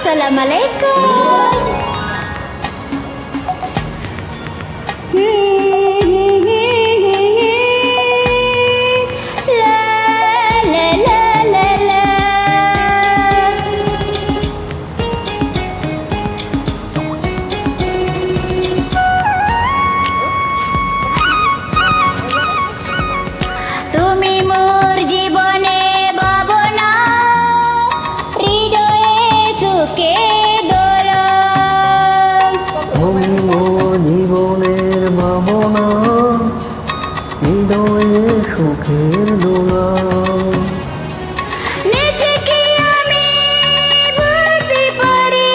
Assalamualaikum. La la la la la. তুমি মোর জীবনে ভাবনা, হৃদয়ে সুখে দোলা। তুমি মোর জীবনের ভাবনা, হৃদয়ে সুখের দোলা। নিজেকে আমি বলতে পারি,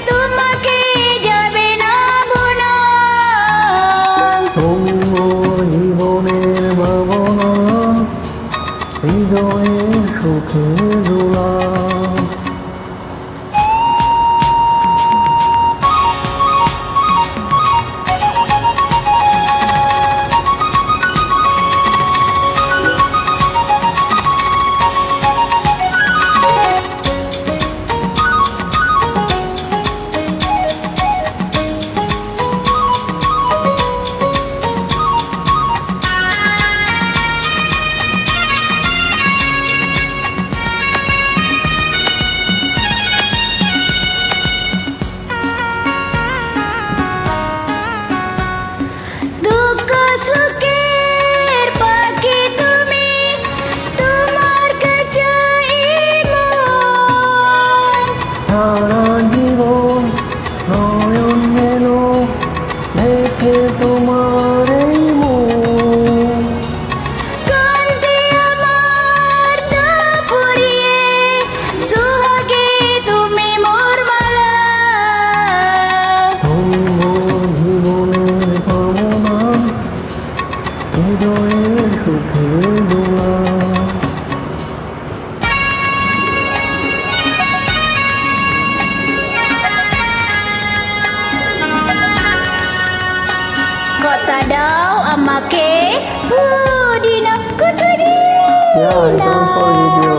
তোমাকে যাবে না ভোলা। তুমি মোর জীবনের ভাবনা, হৃদয়ে সুখের দোলা। দুঃখ সুখের পাখি তুমি, তোমার কাছে মন। সারা জীবন নয়ন গেল দেখে তোমার এই মন। কান্তি আমার দুপুরিয়ে, সুহাগে তুমি মোর মালা। তুমি মোর জীবনের ভাবনা, হৃদয়ে সুখের দোলা। কথা দাও আমাকে, পুদিনা কুচুরি Ya, itu for video.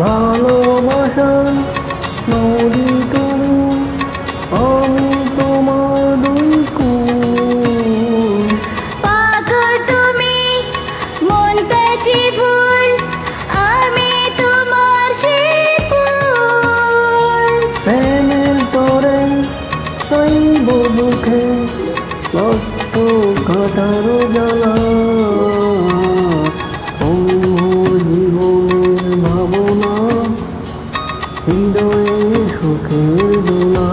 ভালোবাসার নদী তুমি, আমি তোমার দুই কুল। পাগল তুমি মুনতাসি ফুল, আমি তোমার সে ফুল। প্রেমের তরে চাইব দুঃখে লক্ষ কাটার জ্বালা। তুমি মোর জীবনের ভাবনা, হৃদয়ে সুখের দোলা।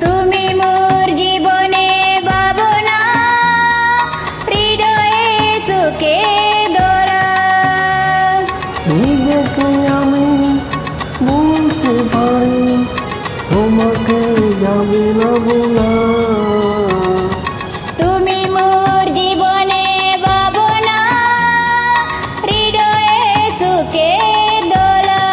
তুমি মোর জীবনে ভাবনা, হৃদয়ে সুখে দোলা। নিজেকে আমি বলতে পারি, তোমাকে যাবে না বলা। তুমি মোর জীবনে ভাবনা, হৃদয়ে সুখে দোলা।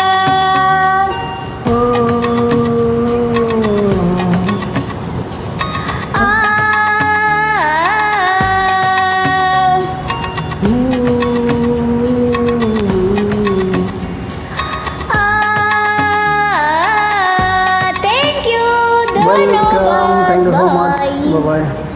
আ Thank you, Welcome, thank you so much. Bye. Bye bye.